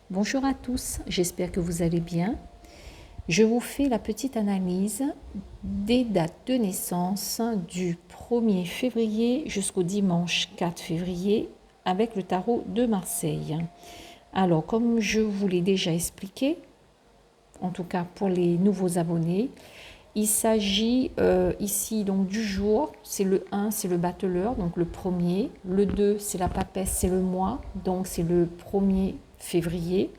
Bonjour à tous, j'espère que vous allez bien. Je vous fais la petite analyse des dates de naissance du 1er février jusqu'au dimanche 4 février avec le tarot de Marseille. Alors, comme je vous l'ai déjà expliqué, en tout cas pour les nouveaux abonnés, il s'agit ici donc du jour, c'est le 1, c'est le battleur, donc le premier. Le 2, c'est la papesse, c'est le mois, donc c'est le 1er février.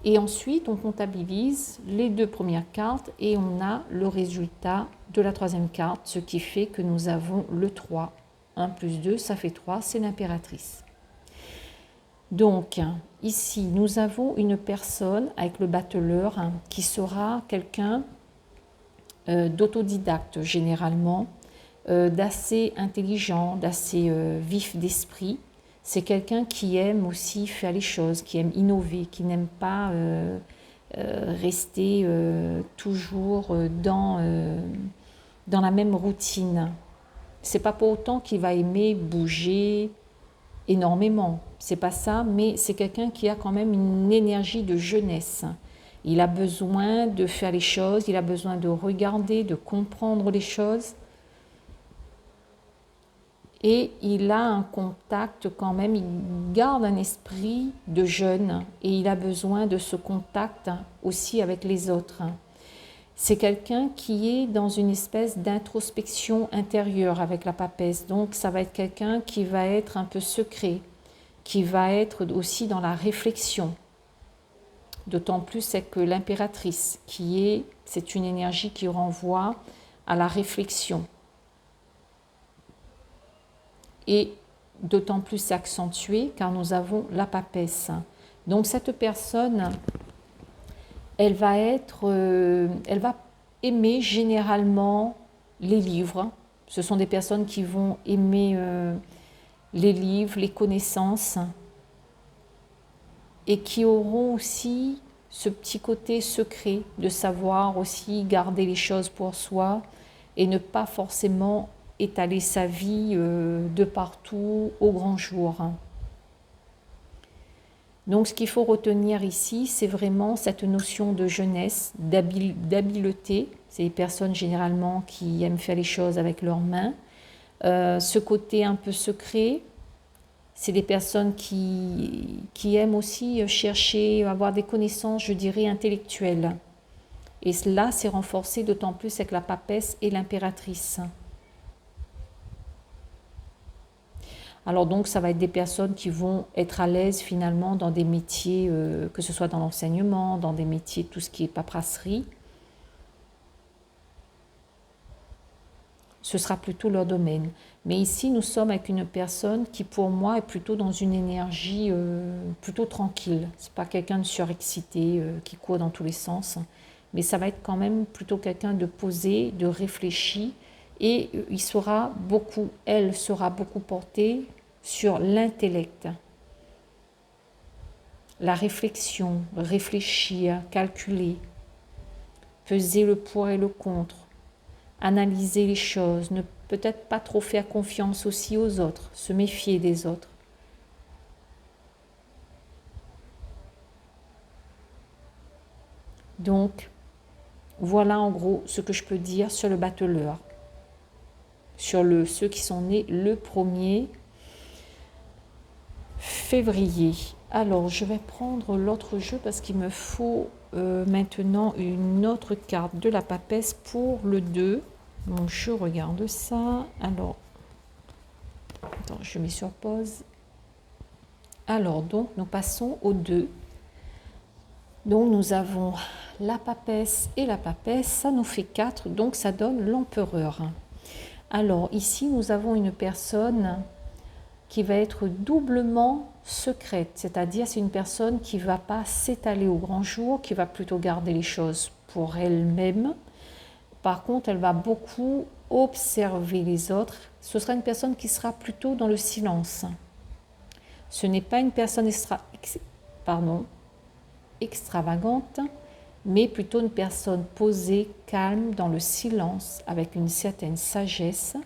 Et ensuite, on comptabilise les deux premières cartes et on a le résultat de la troisième carte, ce qui fait que nous avons le 3. 1 plus 2, ça fait 3, c'est l'impératrice. Donc, ici, nous avons une personne avec le battleur qui sera quelqu'un d'autodidacte généralement, d'assez intelligent, d'assez vif d'esprit. C'est quelqu'un qui aime aussi faire les choses, qui aime innover, qui n'aime pas rester toujours dans la même routine. C'est pas pour autant qu'il va aimer bouger énormément, c'est pas ça, mais c'est quelqu'un qui a quand même une énergie de jeunesse. Il a besoin de faire les choses, il a besoin de regarder, de comprendre les choses. Et il a un contact quand même, il garde un esprit de jeune et il a besoin de ce contact aussi avec les autres. C'est quelqu'un qui est dans une espèce d'introspection intérieure avec la papesse. Donc ça va être quelqu'un qui va être un peu secret, qui va être aussi dans la réflexion. D'autant plus c'est que l'impératrice, c'est une énergie qui renvoie à la réflexion. Et d'autant plus accentué car nous avons la papesse. Donc cette personne, elle va aimer généralement les livres. Ce sont des personnes qui vont aimer les livres, les connaissances et qui auront aussi ce petit côté secret de savoir aussi garder les choses pour soi et ne pas forcément étaler sa vie de partout au grand jour. Donc ce qu'il faut retenir ici, c'est vraiment cette notion de jeunesse, d'habileté. C'est les personnes généralement qui aiment faire les choses avec leurs mains. Ce côté un peu secret, c'est des personnes qui aiment aussi chercher, avoir des connaissances, je dirais, intellectuelles. Et cela, c'est renforcé d'autant plus avec la papesse et l'impératrice. Alors donc, ça va être des personnes qui vont être à l'aise finalement dans des métiers, que ce soit dans l'enseignement, dans des métiers, tout ce qui est paperasserie. Ce sera plutôt leur domaine. Mais ici, nous sommes avec une personne qui, pour moi, est plutôt dans une énergie plutôt tranquille. Ce n'est pas quelqu'un de surexcité qui court dans tous les sens. Mais ça va être quand même plutôt quelqu'un de posé, de réfléchi. Et elle sera beaucoup portée sur l'intellect. La réflexion, réfléchir, calculer, peser le pour et le contre, analyser les choses, ne peut-être pas trop faire confiance aussi aux autres, se méfier des autres. Donc, voilà en gros ce que je peux dire sur le battleur. Sur ceux qui sont nés le 1er février. Alors, je vais prendre l'autre jeu parce qu'il me faut maintenant une autre carte de la papesse pour le 2. Donc, je regarde ça. Alors, attends, je mets sur pause. Alors, donc, nous passons au 2. Donc, nous avons la papesse et la papesse. Ça nous fait 4, donc ça donne l'empereur. Alors, ici, nous avons une personne qui va être doublement secrète, c'est-à-dire c'est une personne qui ne va pas s'étaler au grand jour, qui va plutôt garder les choses pour elle-même. Par contre, elle va beaucoup observer les autres. Ce sera une personne qui sera plutôt dans le silence. Ce n'est pas une personne extravagante, mais plutôt une personne posée, calme, dans le silence, avec une certaine sagesse.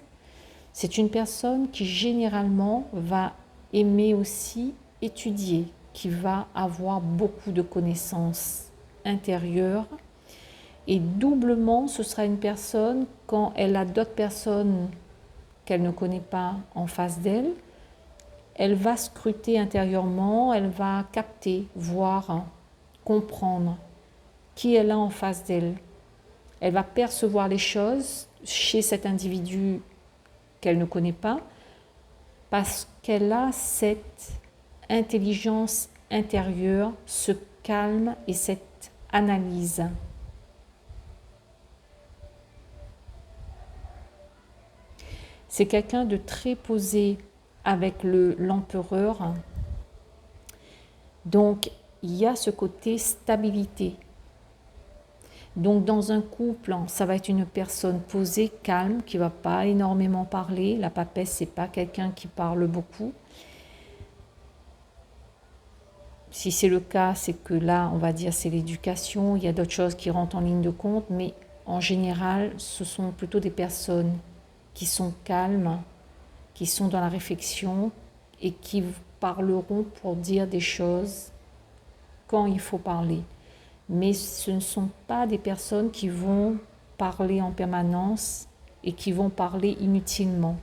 C'est une personne qui généralement va aimer aussi étudier, qui va avoir beaucoup de connaissances intérieures. Et doublement, ce sera une personne, quand elle a d'autres personnes qu'elle ne connaît pas en face d'elle, elle va scruter intérieurement, elle va capter, voir, comprendre qui elle a en face d'elle. Elle va percevoir les choses chez cet individu qu'elle ne connaît pas parce qu'elle a cette intelligence intérieure, ce calme et cette analyse. C'est quelqu'un de très posé avec l'empereur. Donc, il y a ce côté stabilité. Donc, dans un couple, ça va être une personne posée, calme, qui ne va pas énormément parler. La papesse, ce n'est pas quelqu'un qui parle beaucoup. Si c'est le cas, c'est que là, on va dire, c'est l'éducation. Il y a d'autres choses qui rentrent en ligne de compte. Mais en général, ce sont plutôt des personnes qui sont calmes, qui sont dans la réflexion et qui parleront pour dire des choses quand il faut parler. Mais ce ne sont pas des personnes qui vont parler en permanence et qui vont parler inutilement.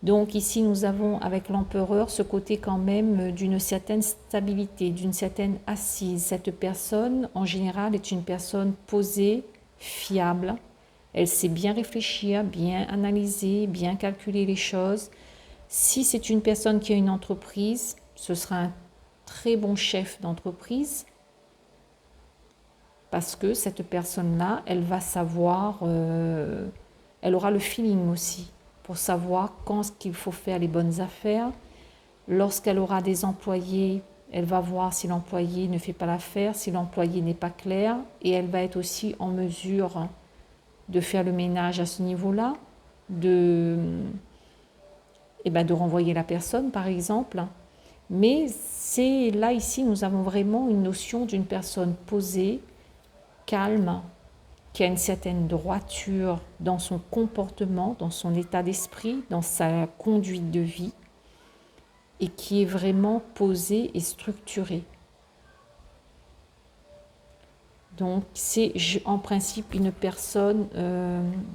Donc ici, nous avons avec l'empereur ce côté quand même d'une certaine stabilité, d'une certaine assise. Cette personne, en général, est une personne posée, fiable. Elle sait bien réfléchir, bien analyser, bien calculer les choses. Si c'est une personne qui a une entreprise, ce sera un très bon chef d'entreprise parce que cette personne-là, elle va savoir, elle aura le feeling aussi pour savoir quand il faut faire les bonnes affaires. Lorsqu'elle aura des employés, elle va voir si l'employé ne fait pas l'affaire, si l'employé n'est pas clair, et elle va être aussi en mesure de faire le ménage à ce niveau-là, de renvoyer la personne, par exemple. Mais c'est là, ici, nous avons vraiment une notion d'une personne posée, calme, qui a une certaine droiture dans son comportement, dans son état d'esprit, dans sa conduite de vie, et qui est vraiment posée et structurée. Donc, c'est en principe une personne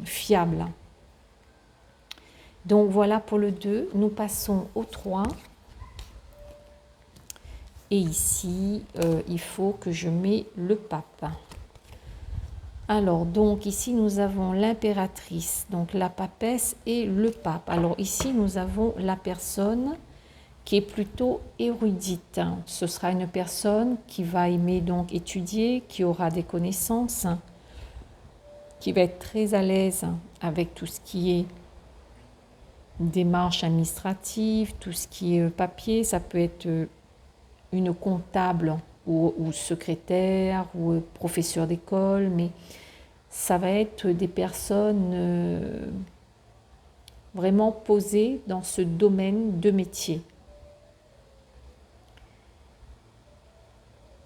fiable. Donc, voilà pour le 2. Nous passons au 3. Et ici, il faut que je mette le pape. Alors, donc, ici, nous avons l'impératrice, donc la papesse et le pape. Alors, ici, nous avons la personne qui est plutôt érudite. Ce sera une personne qui va aimer donc étudier, qui aura des connaissances, qui va être très à l'aise avec tout ce qui est démarche administrative, tout ce qui est papier. Ça peut être une comptable ou secrétaire ou professeur d'école, mais ça va être des personnes vraiment posées dans ce domaine de métier.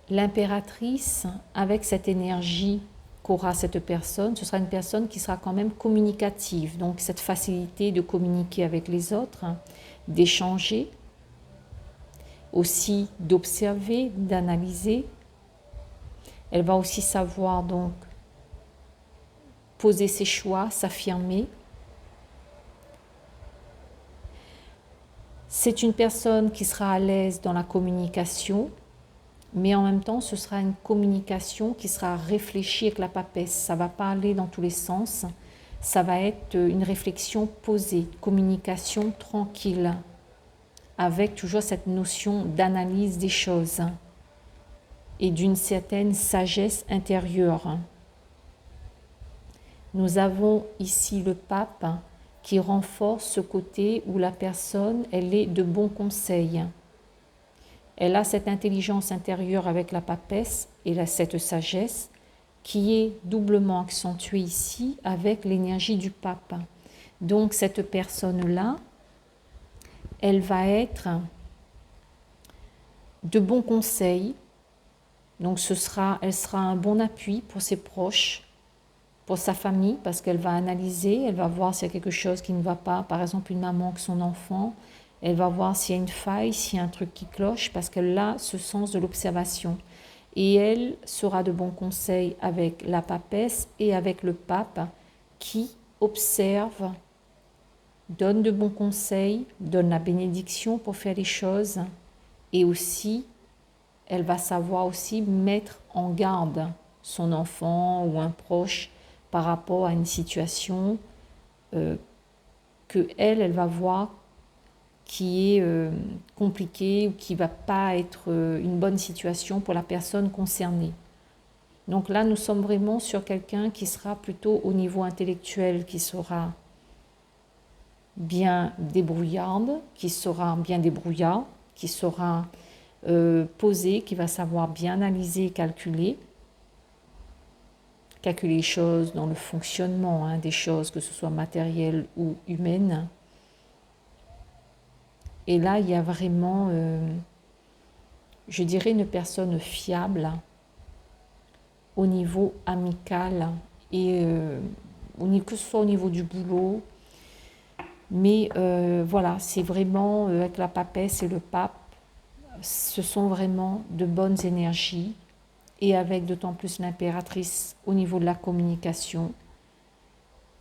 L'impératrice, avec cette énergie qu'aura cette personne, ce sera une personne qui sera quand même communicative, donc cette facilité de communiquer avec les autres, d'échanger, aussi d'observer, d'analyser. Elle va aussi savoir donc poser ses choix, s'affirmer. C'est une personne qui sera à l'aise dans la communication, mais en même temps, ce sera une communication qui sera réfléchie avec la papesse. Ça ne va pas aller dans tous les sens. Ça va être une réflexion posée, communication tranquille, avec toujours cette notion d'analyse des choses et d'une certaine sagesse intérieure. Nous avons ici le pape qui renforce ce côté où la personne, elle est de bons conseils. Elle a cette intelligence intérieure avec la papesse et cette sagesse qui est doublement accentuée ici avec l'énergie du pape. Donc cette personne-là, elle va être de bons conseils. Donc elle sera un bon appui pour ses proches, pour sa famille, parce qu'elle va analyser, elle va voir s'il y a quelque chose qui ne va pas, par exemple une maman avec son enfant, Elle va voir s'il y a une faille, s'il y a un truc qui cloche, parce qu'elle a ce sens de l'observation. Et elle sera de bons conseils avec la papesse et avec le pape qui observe, donne de bons conseils, donne la bénédiction pour faire les choses. Et aussi, elle va savoir aussi mettre en garde son enfant ou un proche par rapport à une situation que elle va voir qui est compliquée ou qui ne va pas être une bonne situation pour la personne concernée. Donc là, nous sommes vraiment sur quelqu'un qui sera plutôt au niveau intellectuel, qui sera bien débrouillarde, qui sera bien débrouillard, qui sera posé, qui va savoir bien analyser, calculer les choses dans le fonctionnement des choses, que ce soit matérielles ou humaines. Et là, il y a vraiment, je dirais, une personne fiable au niveau amical et que ce soit au niveau du boulot. Mais voilà, c'est vraiment avec la papesse et le pape, ce sont vraiment de bonnes énergies. Et avec d'autant plus l'impératrice au niveau de la communication,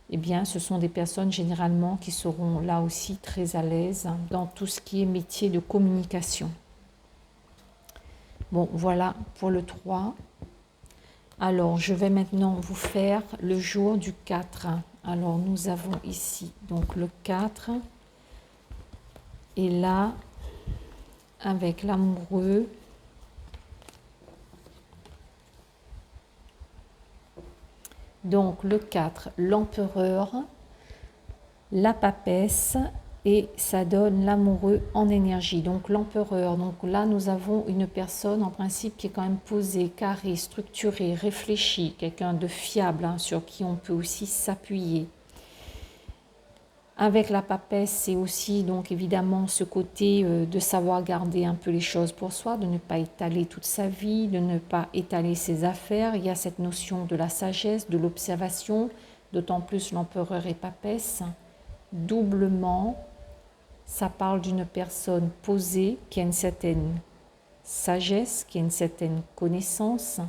eh bien, ce sont des personnes généralement qui seront là aussi très à l'aise dans tout ce qui est métier de communication. Bon, voilà pour le 3. Alors, je vais maintenant vous faire le jour du 4. Alors, nous avons ici donc le 4. Et là, avec l'amoureux, donc le 4, l'empereur, la papesse, et ça donne l'amoureux en énergie. Donc l'empereur, donc là nous avons une personne en principe qui est quand même posée, carrée, structurée, réfléchie, quelqu'un de fiable sur qui on peut aussi s'appuyer. Avec la papesse, c'est aussi donc évidemment ce côté de savoir garder un peu les choses pour soi, de ne pas étaler toute sa vie, de ne pas étaler ses affaires. Il y a cette notion de la sagesse, de l'observation, d'autant plus l'empereur et papesse. Doublement, ça parle d'une personne posée qui a une certaine sagesse, qui a une certaine connaissance.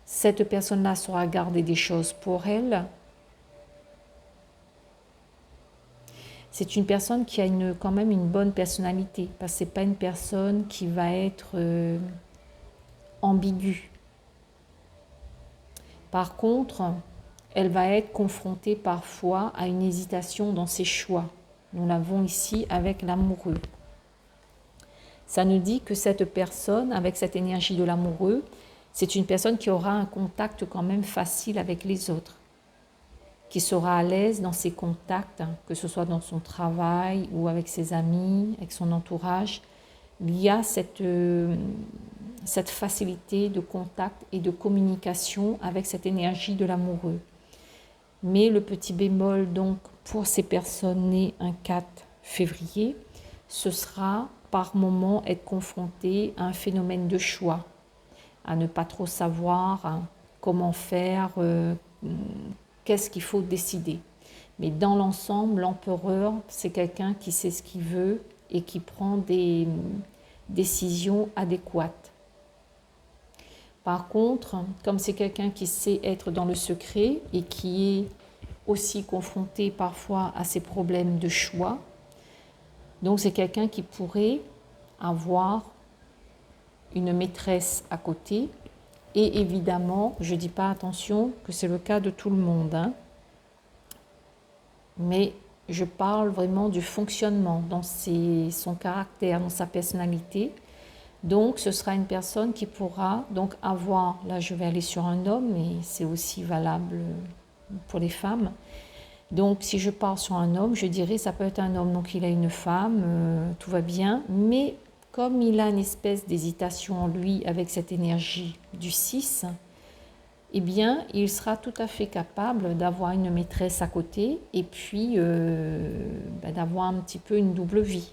Cette personne-là saura garder des choses pour elle. C'est une personne qui a quand même une bonne personnalité, parce que ce n'est pas une personne qui va être ambiguë. Par contre, elle va être confrontée parfois à une hésitation dans ses choix. Nous l'avons ici avec l'amoureux. Ça nous dit que cette personne, avec cette énergie de l'amoureux, c'est une personne qui aura un contact quand même facile avec les autres, qui sera à l'aise dans ses contacts, que ce soit dans son travail ou avec ses amis, avec son entourage. Il y a cette facilité de contact et de communication avec cette énergie de l'amoureux. Mais le petit bémol, donc, pour ces personnes nées un 4 février, ce sera par moment être confronté à un phénomène de choix, à ne pas trop savoir comment faire, qu'est-ce qu'il faut décider. Mais dans l'ensemble, l'empereur, c'est quelqu'un qui sait ce qu'il veut et qui prend des décisions adéquates. Par contre, comme c'est quelqu'un qui sait être dans le secret et qui est aussi confronté parfois à ces problèmes de choix, donc c'est quelqu'un qui pourrait avoir une maîtresse à côté. Et évidemment, je ne dis pas attention que c'est le cas de tout le monde, mais je parle vraiment du fonctionnement dans son caractère, dans sa personnalité. Donc, ce sera une personne qui pourra donc avoir, là je vais aller sur un homme, mais c'est aussi valable pour les femmes. Donc, si je pars sur un homme, je dirais ça peut être un homme, donc il a une femme, tout va bien, mais comme il a une espèce d'hésitation en lui avec cette énergie du 6, eh bien, il sera tout à fait capable d'avoir une maîtresse à côté et puis d'avoir un petit peu une double vie,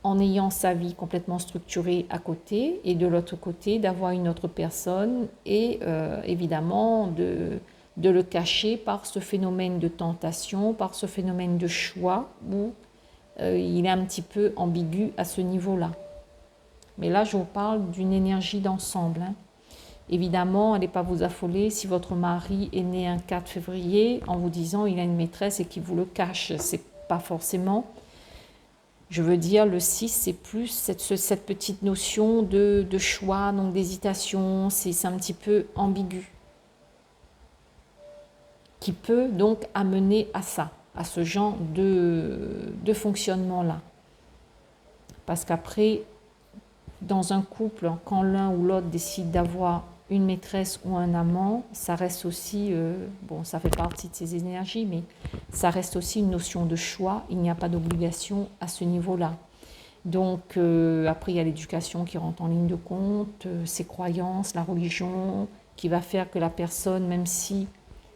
en ayant sa vie complètement structurée à côté et de l'autre côté d'avoir une autre personne et évidemment de le cacher par ce phénomène de tentation, par ce phénomène de choix où il est un petit peu ambigu à ce niveau-là. Mais là, je vous parle d'une énergie d'ensemble. Hein. Évidemment, n'allez pas vous affoler si votre mari est né un 4 février en vous disant il a une maîtresse et qu'il vous le cache. C'est pas forcément. Je veux dire, le 6, c'est plus cette petite notion de choix, donc d'hésitation. C'est un petit peu ambigu. Qui peut donc amener à ça, à ce genre de fonctionnement-là. Parce qu'après, dans un couple, quand l'un ou l'autre décide d'avoir une maîtresse ou un amant, ça reste aussi, bon, ça fait partie de ces énergies, mais ça reste aussi une notion de choix. Il n'y a pas d'obligation à ce niveau-là. Donc, après, il y a l'éducation qui rentre en ligne de compte, ses croyances, la religion, qui va faire que la personne, même si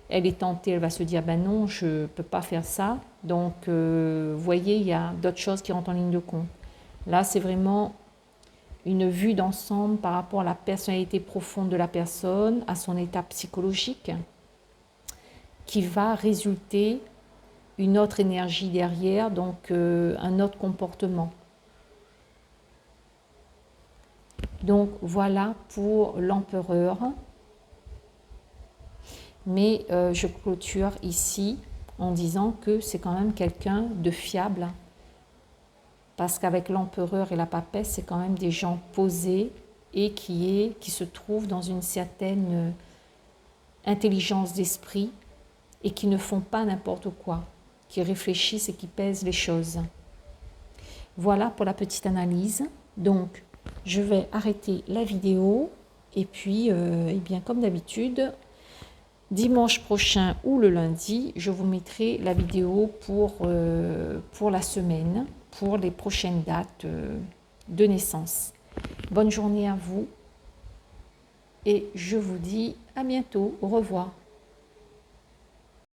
elle est tentée, elle va se dire, ben non, je ne peux pas faire ça. Donc, vous voyez, il y a d'autres choses qui rentrent en ligne de compte. Là, c'est vraiment une vue d'ensemble par rapport à la personnalité profonde de la personne, à son état psychologique, qui va résulter une autre énergie derrière, donc un autre comportement. Donc voilà pour l'empereur. Mais je clôture ici en disant que c'est quand même quelqu'un de fiable. Parce qu'avec l'empereur et la papesse, c'est quand même des gens posés et qui se trouvent dans une certaine intelligence d'esprit et qui ne font pas n'importe quoi, qui réfléchissent et qui pèsent les choses. Voilà pour la petite analyse. Donc, je vais arrêter la vidéo et puis, eh bien, comme d'habitude, dimanche prochain ou le lundi, je vous mettrai la vidéo pour la semaine, pour les prochaines dates de naissance. Bonne journée à vous et je vous dis à bientôt. Au revoir.